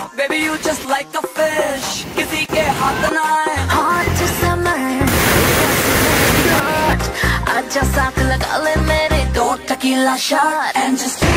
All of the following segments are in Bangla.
Baby, you just like a fish. किसी के हाथ ना आए. Hot to summer. आजा साथ लगा ले मेरे दो tequila shot and just do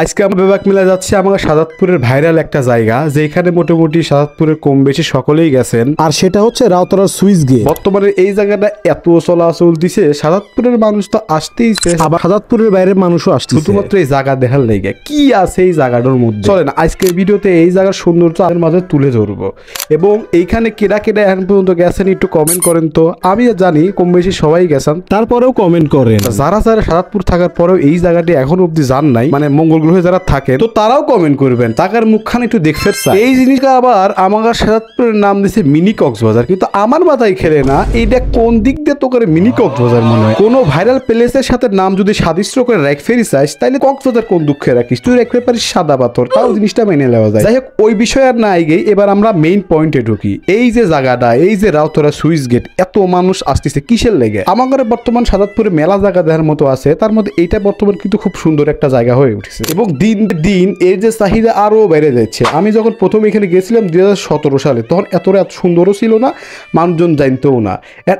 আজকে আমরা বিভাগ মিলে যাচ্ছি আমাদের সাজাদপুরের ভাইরাল একটা জায়গা যেখানে মোটামুটি সাজাদপুরের কম বেশি সকলেই গেছেন, আর সেটা হচ্ছে রাউতারার সুইচ গেট। বর্তমানে এই জায়গাটা এত চলাচল দিছে, সাজাদপুরের মানুষ তো আসতেইছে, আবার সাজাদপুরের বাইরের মানুষও আসছে শুধুমাত্র এই জায়গা দেখার লেগে। কি আছে এই জায়গাটার মধ্যে চলেন আজকের ভিডিওতে এই জায়গার সৌন্দর্য আমাদের মাঝে তুলে ধরবো। এবং এইখানে কেডা কেডা এখন পর্যন্ত গেছেন একটু কমেন্ট করেন তো। আমি জানি কম বেশি সবাই গেছেন, তারপরেও কমেন্ট করেন। যারা যারা সাজাদপুর থাকার পরেও এই জায়গাটি এখন অব্দি জান নাই, মানে মঙ্গল গ্রহে যারা থাকেন, তো তারাও কমেন্ট করবেন, টাকার মুখখান একটু দেখতে চাই। এই জিনিসটা আবার আমার সাজাদপুরের নাম দিছে মিনি কক্সবাজার, কিন্তু আমার মাথায় খেলে না এইটা কোন দিক দিয়ে তো করে মিনি কক্সবাজার মনে হয়। কোনো ভাইরাল প্লেসের সাথে নাম যদি সাদৃশ্য করে রাখ ফেরি চাইস, তাইলে কক্সবাজার কোন দুঃখে রাখিস, তুই রাখতে পারিস সাদা পাথর, তাও জিনিসটা মেনে নেওয়া যায়। যাই হোক, ওই বিষয় আর না গিয়ে এবার আমরা মেইন পয়েন্টে ঢুকি। এই যে জায়গাটা, এই যে রাউতারা সুইচ গেট, এত মানুষ আসতেছে কিসের লেগে? আমার বর্তমান সাজাদপুরে মেলা জায়গা দেখার মতো আছে, তার মধ্যে এইটা বর্তমান কিন্তু খুব সুন্দর একটা জায়গা হয়ে উঠেছে এবং দিন দিন এর যে চাহিদা আরো বেড়ে যাচ্ছে। আমি যখন প্রথম এখানে গেছিলাম 2017 সালে, তখন এত সুন্দরও ছিল না, মানুষজন জানতেও না।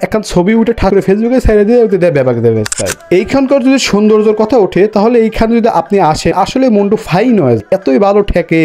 এখন ছবি উঠে ঠাকুরের ফেসবুকে ছেড়ে দিয়ে দেয় ব্যাপাক দেবে। এইখানকার যদি সৌন্দর্যের কথা ওঠে, তাহলে এইখানে যদি আপনি আসেন, আসলে মনটা ফাইন হয়, এতই ভালো ঠেকে,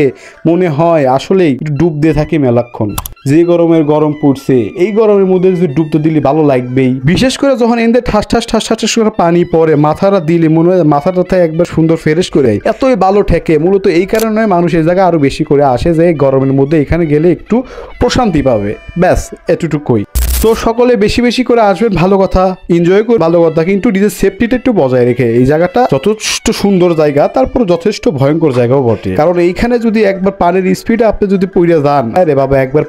মনে হয় আসলেই ডুব দিয়ে থাকি মেলাক্ষণ। যে গরমের গরম পড়ছে, এই গরমের মধ্যে যদি ডুবতে দিলে ভালো লাগবেই। বিশেষ করে যখন এদের ঠাস ঠাস ঠাস ঠাস করে পানি পড়ে, মাথাটা দিলে মনে হয় মাথাটা একবার সুন্দর ফ্রেশ করে, এতই ভালো ঠেকে। মূলত এই কারণে মানুষ এই জায়গায় আরো বেশি করে আসে, যে গরমের মধ্যে এখানে গেলে একটু প্রশান্তি পাবে, ব্যাস এতটুকুই। তো সকলে বেশি বেশি করে আসবেন, ভালো কথা, এনজয় করে ভালো কথা, কিন্তু নিজের সেফটিটা একটু বজায় রেখে। এই জায়গাটা যথেষ্ট সুন্দর জায়গা, তারপর যথেষ্ট ভয়ঙ্কর জায়গাও বটে, কারণ এইখানে যদি একবার পানির স্পিডে আপনি যদি পড়ে যান, আরে বাবা, একবার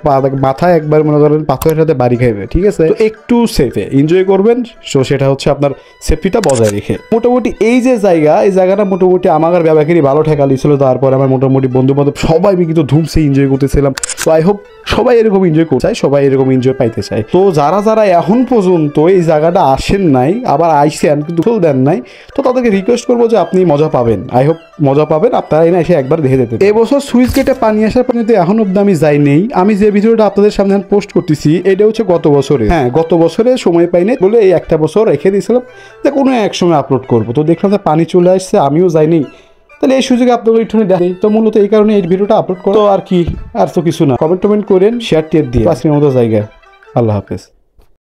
মাথায় একবার মনে করেন পাথরের সাথে বাড়ি খাইবে, ঠিক আছে? তো একটু সেফে এনজয় করবেন, সো সেটা হচ্ছে আপনার সেফটিটা বজায় রেখে। মোটামুটি এই যে জায়গা, এই জায়গাটা মোটামুটি আমার ব্যাপারই ভালো ঠেকালি ছিল। তারপর আমার মোটামুটি বন্ধু বান্ধব সবাই কিন্তু ধুমসে এনজয় করতেছিলাম। তো আই হোপ সবাই এরকম এনজয় করতে চায়, সবাই এরকম এনজয় পাইতে চায়। তো যারা যারা এখন পর্যন্ত এই জায়গাটা আসেন নাই, আবার আইসেন কিন্তু ফুল দেন নাই, তো তাদেরকে রিকোয়েস্ট করবো যে আপনি মজা পাবেন, আই হোপ মজা পাবেন, আপনারা এনে এসে একবার দেখে যেতে। এবছর সুইচ গেটে পানি আসার পর কিন্তু এখন অব্দি আমি যাই নেই। আমি যে ভিডিওটা আপনাদের সামনে পোস্ট করতেছি, এটা হচ্ছে গত বছরে। হ্যাঁ, গত বছরে সময় পাইনি বলে এই একটা বছর রেখে দিয়েছিলাম যে কোনো এক সময় আপলোড করবো। তো দেখলাম যে পানি চলে আসছে, আমিও যাইনি, তাহলে এই সুযোগে আপনাকে একটু দেখি। তো মূলত এই কারণে এই ভিডিওটা আপলোড করো, আর কি, আর তো কিছু না। কমেন্ট করেন, শেয়ার টিয়ার দিয়ে আজকের মতো জায়গা। আল্লাহ হাফেজ।